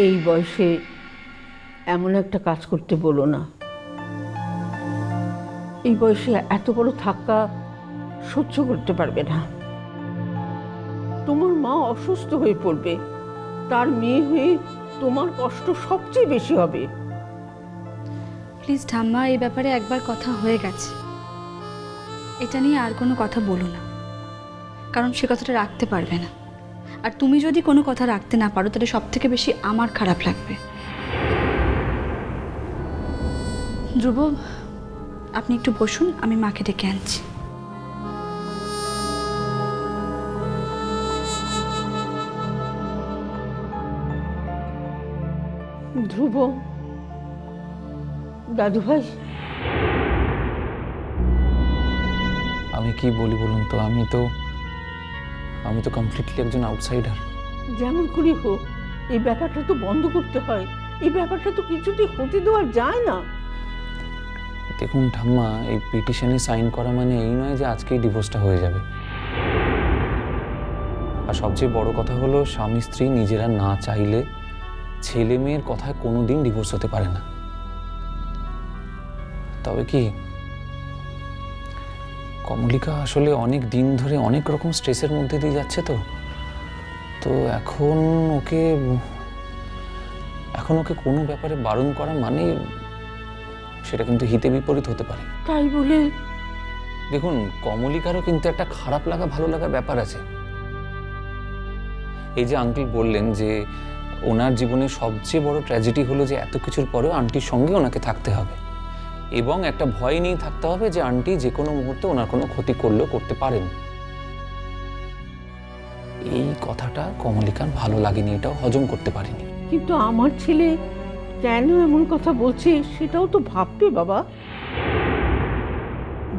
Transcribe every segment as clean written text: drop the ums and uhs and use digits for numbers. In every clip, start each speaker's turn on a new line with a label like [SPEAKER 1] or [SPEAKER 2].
[SPEAKER 1] এই বয়সে এমন একটা কাজ করতে বলো না। এই বয়সে এত বড় ধাক্কা সহ্য করতে পারবে না। তোমার মা অসুস্থ হয়ে পড়বে, তার মেয়ে হয়ে তোমার কষ্ট সবচেয়ে বেশি হবে।
[SPEAKER 2] প্লিজ ঠাম্মা, এই ব্যাপারে একবার কথা হয়ে গেছে, এটা নিয়ে আর কোনো কথা বলো না, কারণ সে কথাটা রাখতে পারবে না। আর তুমি যদি কোনো কথা রাখতে না পারো তাহলে সব থেকে বেশি আমার খারাপ লাগবে। ধ্রুব, আপনি একটু বসুন, আমি মাকে ডেকে আনছি।
[SPEAKER 1] ধ্রুব, দাদু ভাই,
[SPEAKER 3] আমি কি বলি বলুন তো? আমি তো কমপ্লিটলি একজন আউটসাইডার।
[SPEAKER 1] যেমন করি হোক এই ব্যাপারটা তো বন্ধ করতে হয়। এই ব্যাপারটা তো কিছুতেই হতে দেওয়া যায় না।
[SPEAKER 3] দেখুন ঠাম্মা, এই পিটিশনে সাইন করা মানে এই নয় যে আজকেই ডিভোর্সটা হয়ে যাবে। আর সবচেয়ে বড় কথা হলো, স্বামী স্ত্রী নিজেরা না চাইলে ছেলে মেয়ের কথায় কোনোদিন ডিভোর্স হতে পারে না। তবে কি, কমলিকা আসলে অনেক দিন ধরে অনেক রকম স্ট্রেসের মধ্যে দিয়ে যাচ্ছে, তো এখন ওকে কোনো ব্যাপারে বারণ করা মানে সেটা কিন্তু হিতে বিপরীত হতে পারে।
[SPEAKER 1] তাই বলে
[SPEAKER 3] দেখুন, কমলিকারও কিন্তু একটা খারাপ লাগা ভালো লাগার ব্যাপার আছে। এই যে আঙ্কেল বললেন যে ওনার জীবনে সবচেয়ে বড় ট্র্যাজেডি হলো যে এত কিছুর পরেও আন্টির সঙ্গে ওনাকে থাকতে হবে, এবং একটা ভয় নিয়ে থাকতে হবে যে আন্টি যে কোনো মুহূর্তে ওনার কোনো ক্ষতি করলেও করতে পারেন। এই কথাটা কমলিকার ভালো লাগেনি, এটাও হজম করতে পারেনি।
[SPEAKER 1] কিন্তু আমার ছেলে কেন এমন কথা বলছে সেটাও তো ভাববে বাবা।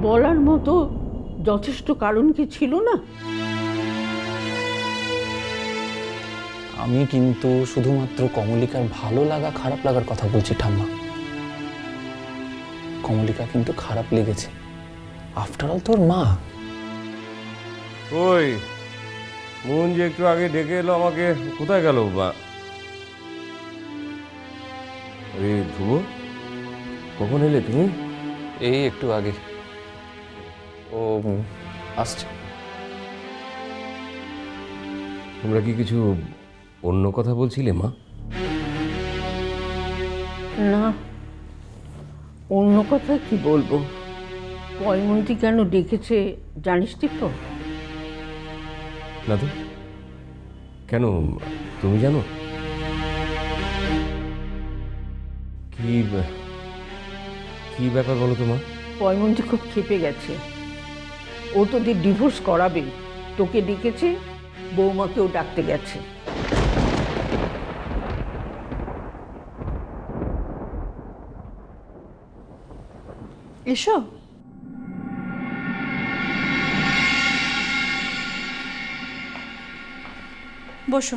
[SPEAKER 1] বলার মতো যথেষ্ট কারণ কি ছিল না?
[SPEAKER 3] আমি কিন্তু শুধুমাত্র কমলিকার ভালো লাগা খারাপ লাগার কথা বলছি ঠাম্মা। কমলিকা কিন্তু খারাপ লেগেছে, আফটার অল তোর মা।
[SPEAKER 4] ওই মন যে একটু আগে ডেকে এলো আমাকে, কোথায় গেল বা? আরে ধ্রুব, কখন এলে তুমি?
[SPEAKER 3] এই একটু আগে। ও আসছে।
[SPEAKER 4] তোমরা কি কিছু অন্য কথা বলছিলে মা?
[SPEAKER 1] না, অন্য কথা কি বলবো। পয়মন্তী কেন ডেকেছে জানিস তো?
[SPEAKER 4] না তো, কেন, তুমি জানো? কি ব্যাপার বলো তো মা?
[SPEAKER 1] পয়মন্তী খুব ক্ষেপে গেছে। ও তোদের ডিভোর্স করাবে, তোকে ডেকেছে, বৌমাকেও ডাকতে গেছে।
[SPEAKER 2] এসো। বসো।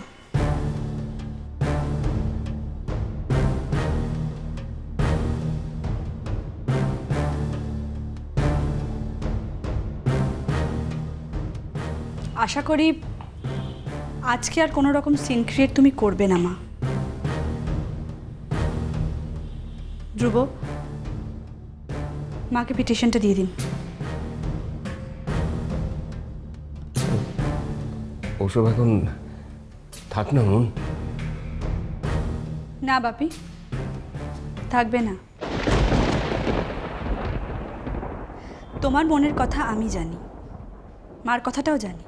[SPEAKER 2] আশা করি আজকে আর কোনো রকম সিন ক্রিয়েট তুমি করবে না মা। ধ্রুব, মাকে পিটিশনটা দিয়ে দিন।
[SPEAKER 4] ওসব এখন থাক না মন।
[SPEAKER 2] না বাপি, থাকবে না। তোমার মনের কথা আমি জানি, মার কথাটাও জানি।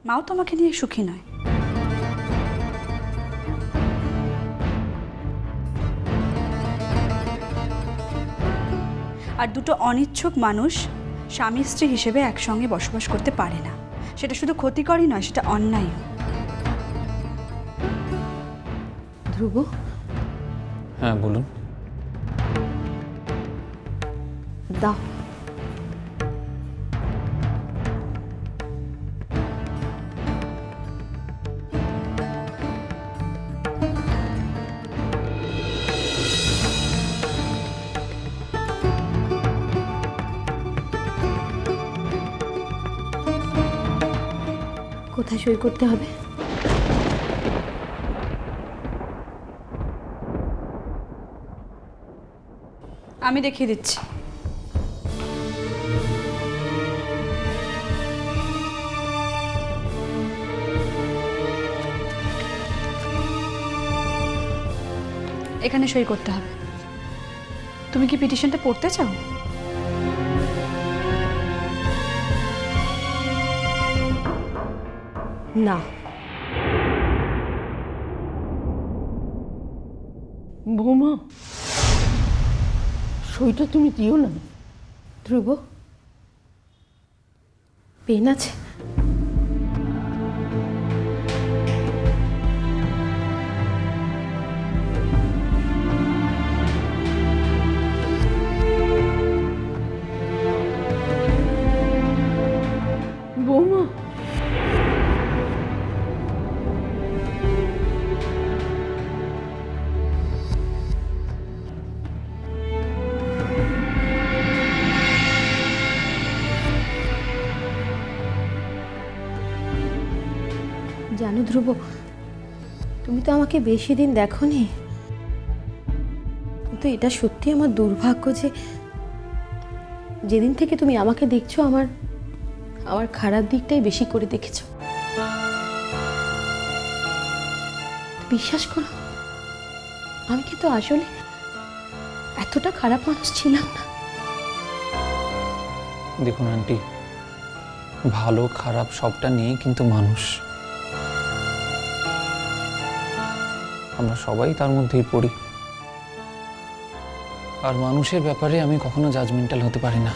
[SPEAKER 2] মাও তোমাকে নিয়ে সুখী নয়। আর দুটো অনিচ্ছুক মানুষ স্বামী স্ত্রী হিসেবে একসঙ্গে বসবাস করতে পারে না। সেটা শুধু ক্ষতিকরই নয়, সেটা অন্যায়।
[SPEAKER 1] ধ্রুব,
[SPEAKER 3] হ্যাঁ বলুন।
[SPEAKER 1] দাও।
[SPEAKER 2] কোথায় সই করতে হবে? আমি দেখিয়ে দিচ্ছি। এখানে সই করতে হবে। তুমি কি পিটিশনটা পড়তে চাও?
[SPEAKER 1] না, বৌমা সইটা তুমি দিও না।
[SPEAKER 5] ধ্রুব, পেন আছে?
[SPEAKER 1] বৌমা
[SPEAKER 5] জানো ধ্রুব, তুমি তো আমাকে বেশি দিন দেখোনি, কিন্তু এটা সত্যি আমার দুর্ভাগ্য যে যেদিন থেকে তুমি আমাকে দেখছো আমার আমার খারাপ দিকটাই বেশি করে দেখেছো। বিশ্বাস করো, আমি কিন্তু আসলে এতটা খারাপ মানুষ ছিলাম না।
[SPEAKER 3] দেখুন আন্টি, ভালো খারাপ সবটা নিয়ে কিন্তু মানুষ, আমরা সবাই তার মধ্যেই পড়ি। আর মানুষের ব্যাপারে আমি কখনো জাজমেন্টাল হতে পারি না।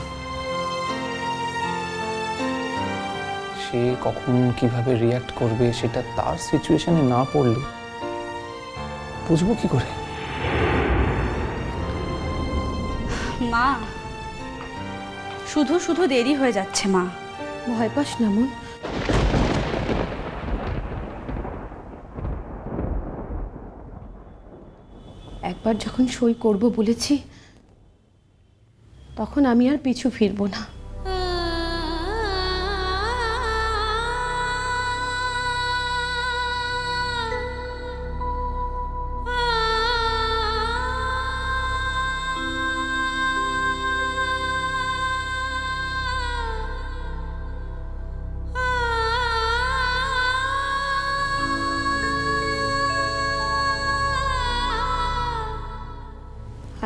[SPEAKER 3] সে কখন কিভাবে রিয়্যাক্ট করবে সেটা তার সিচুয়েশনে না পড়লে বুঝবো কি করে?
[SPEAKER 2] মা, শুধু শুধু দেরি হয়ে যাচ্ছে মা।
[SPEAKER 5] ভয় পাস না মন, একবার যখন সই করব বলেছি তখন আমি আর পিছু ফিরবো না।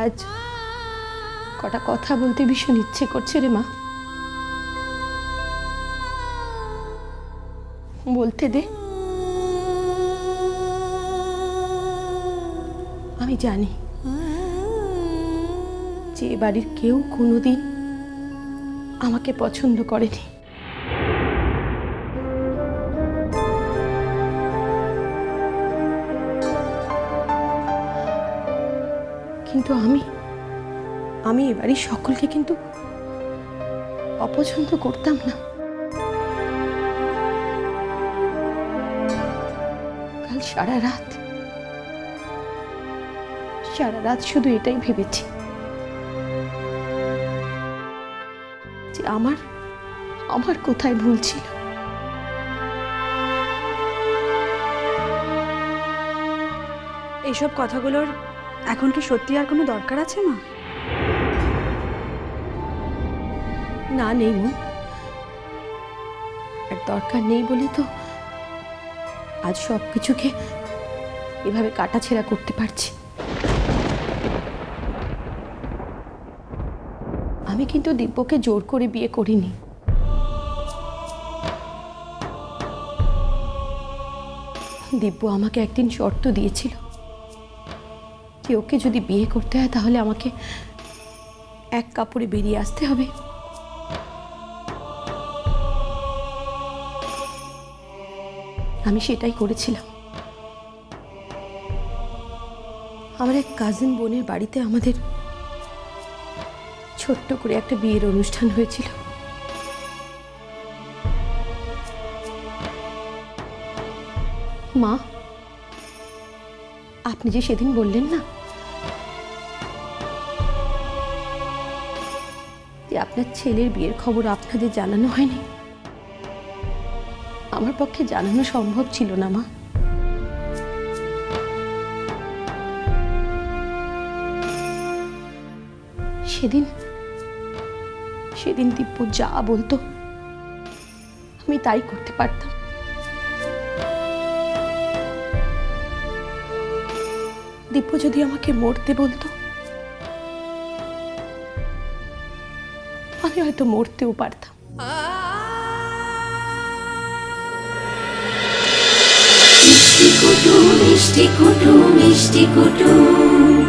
[SPEAKER 5] আজ কটা কথা বলতে ভীষণ ইচ্ছে করছে রে মা, বলতে দে। আমি জানি যে এ বাড়ির কেউ কোনোদিন আমাকে পছন্দ করেনি, কিন্তু আমি এ বাড়ির সকলকে কিন্তু অপছন্দ করতাম না। কাল সারা রাত শুধু এটাই ভেবেছি যে আমার কোথায় ভুল ছিল।
[SPEAKER 2] এইসব কথাগুলোর এখন কি সত্যি আর কোনো দরকার আছে মা?
[SPEAKER 5] না, নেই মন, আর দরকার নেই বলে তো আজ সব কিছুকে এভাবে কাটাছেঁড়া করতে পারছি। আমি কিন্তু দিব্যকে জোর করে বিয়ে করিনি। দিব্য আমাকে একদিন শর্ত দিয়েছিল যে ওকে যদি বিয়ে করতে হয় তাহলে আমাকে এক কাপড়ে বেরিয়ে আসতে হবে। আমি সেটাই করেছিলাম। আমার এক কাজিন বোনের বাড়িতে আমাদের ছোট্ট করে একটা বিয়ের অনুষ্ঠান হয়েছিল। মা, আপনি যে সেদিন বললেন না যে আপনার ছেলের বিয়ের খবর আপনাদের জানানো হয়নি, আমার পক্ষে জানানো সম্ভব ছিল না মা। সেদিন সেদিন দিব্য যা বলতো আমি তাই করতে পারতাম। দিব্য যদি আমাকে মরতে বলতো আমি হয়তো মরতেও পারতাম।
[SPEAKER 6] মিষ্টি কুটুম মিষ্টি কুটুম মিষ্টি কুটুম।